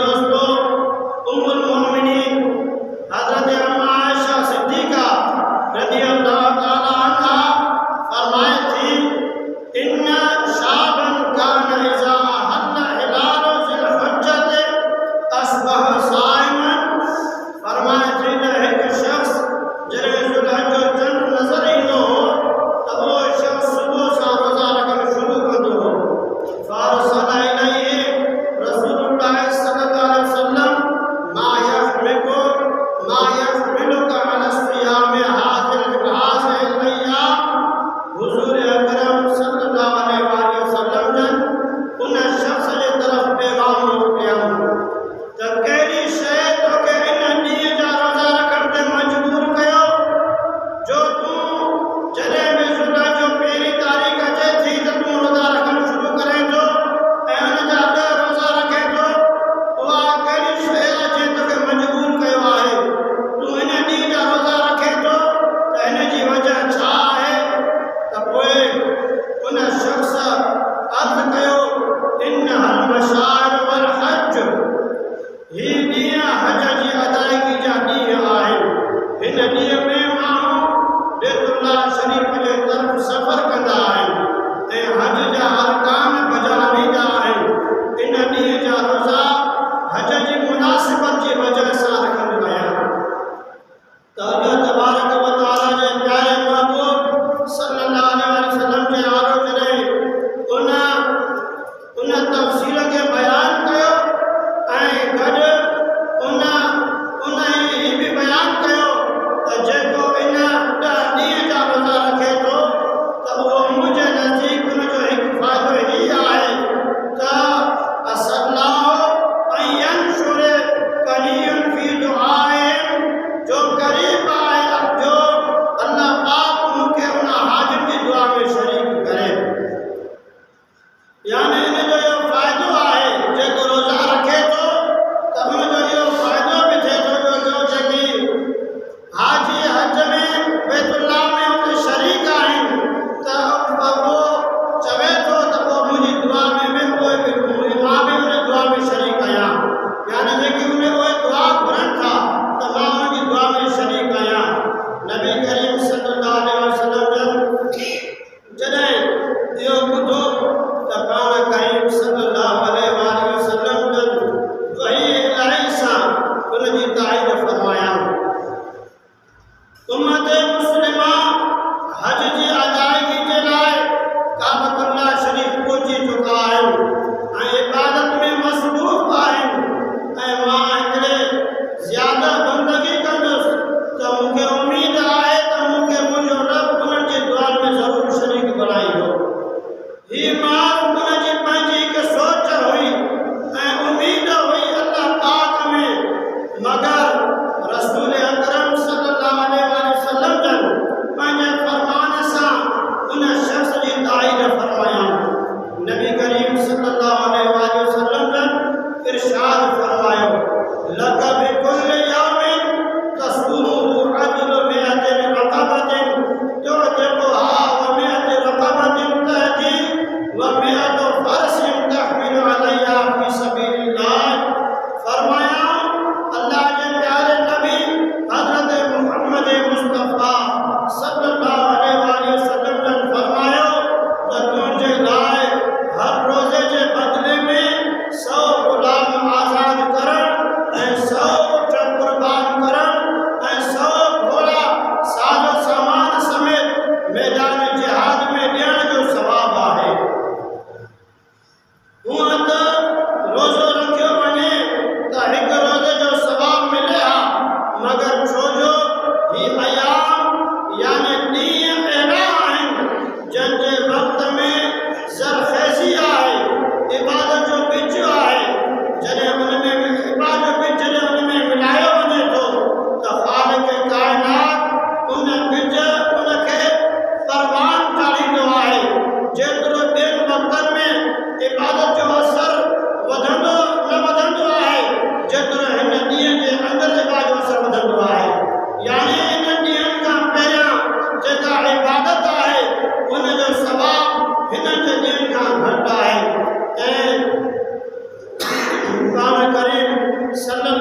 दोस्तों, उम्मुल मोमिनीन हज़रत अम्मा आयशा सिद्दीक़ा रज़ियल्लाहु ताला अन्हा फरमाए थी, इन्ना शाबन कान इज़ा अहल्ला हिलालु ज़िल हुज्जति अस्बह साइमन। फरमाए थी त हिकु शख़्स जॾहिं ज़ुल्हज जो चंड नज़र ईंदो हो त उहो शख़्स सुबुह सां रोज़ा रखणु शुरू कंदो हो। फ़अरसला इलैहि रसूलुल्लाह सल्लल्लाहु अलैहि वसल्लम मा यहमिलुका अला सियामि हाज़िहिल अय्याम। हुज़ूर अकरम सल्लल्लाहु अलैहि वसल्लम जन उन शख़्स जे तरफ़ पैगाम मोकिलियऊं त कहिड़ी शइ तोखे इन ॾींहं जा रोज़ा रखण ते मजबूर कयो जो तूं जॾहिं बि ज़ुल्हज जो पहिरीं तारीख़ अचे थी त तूं रोज़ा रखणु शुरू करें थो ऐं उन जा 10 रोज़ा रखे थो। उहा कहिड़ी शइ आहे जंहिं तोखे मजबूर कयो आहे, तूं इन ॾींहं जा रोज़ा रखे थो त हिन जी वजह छा आहे? त पोइ उन शख़्स अर्ज़ु कयो, इन्नहल मशाइर वल हज। ही ॾींहं हज जी अदायगी जा ॾींहं आहिनि। हिन ॾींहं में माण्हू बैतुल्लाह शरीफ़ जे तरफ़ सफ़र कंदा आहिनि ऐं हज जा अरकान बजा ॾींदा आहिनि। इन ॾींहं जा रोज़ा हज जी मुनासिबत जी वजह सां रखिया विया त अल्लाह तबारक व तआला जे प्यारे महबूब सल्लल्लाहु अलैहि वसल्लम जे आरो जॾहिं उन तफ़सील खे बयान कयो ऐं गॾु उन ही बि बयान कयो त जेको इन 10 ॾींहं जा रोज़ा रखे थो त उहो मुंहिंजे नज़दीक उन जो हिकु फ़ाइदो ई आहे त असल्लाहु अन यंशुर कलियुन फी दुआइन, जो क़रीब आहे जो अल्लाह पाक मूंखे उन हाजिर जी दुआ में शरीक करे। यानी इन जो इहो फ़ाइदो आहे, जेको रोज़ा रखे थो त उन जो इहो फ़ाइदो बि थिए थो जो जेकी हाजी हज में बैतुल्लाह में उते शरीक आहिनि त उहो चवे थो त पोइ मुंहिंजी दुआ में मां बि उन दुआ में शरीक आहियां। यानी जेकी उहे दुआ घुरनि था त मां उनजी दुआ में शरीक आहियां। नबी करीम सल्लल्लाहु अलैहि वसल्लम जॾहिं इहो ॿुधो त पाण करीम सल्लल्लाहु अलैहि वसल्लम वही इलाही सां उनजी ताईद फरमायाऊं। उम्मत मुस्लिमा हज जी अदायगी जे लाइ काबतुल्लाह शरीफ़ पहुची चुका आहिनि ऐं इबादत में मसरूफ़ आहिनि ऐं मां हिकिड़े ज़्यादा बंदगी कंदुसि त मूंखे उमेद आहे त मूंखे मुंहिंजो रब उन्हनि जी दुआ में ज़रूरु शरीक बणाईंदो। हीअ मां उनजी पंहिंजी हिकु सोच हुई ऐं उमेद हुई अल्लाह पाक में, मगर रसूल अकरम सल्लल्लाहु अलैहि वसल्लम जन पंहिंजे फरमान सां उन शख़्स जी ताईद फरमायाऊं। नबी करीम सल्लल्लाहु अलैहि वसल्लम जन इरशाद फरमायो, लक बिकुल्लि यौमिन तसूमुहु अदलु मिअतिन रक़बतिन तुअतिकुहा व मिअति रक़बतिन तहदी व मिअतु फरसिन तहमिलु अलैहा फी सबीलिल्लाह। फरमाया, अल्लाह के प्यारे नबी हज़रत मुहम्मद मुस्तफ़ा सल्लल्लाहु अलैहि वसल्लम ने फरमायो त तुंहिंजे लाइ हर रोज़े जे बदले में 100 गुलाम आज़ाद सल्लल्लाहु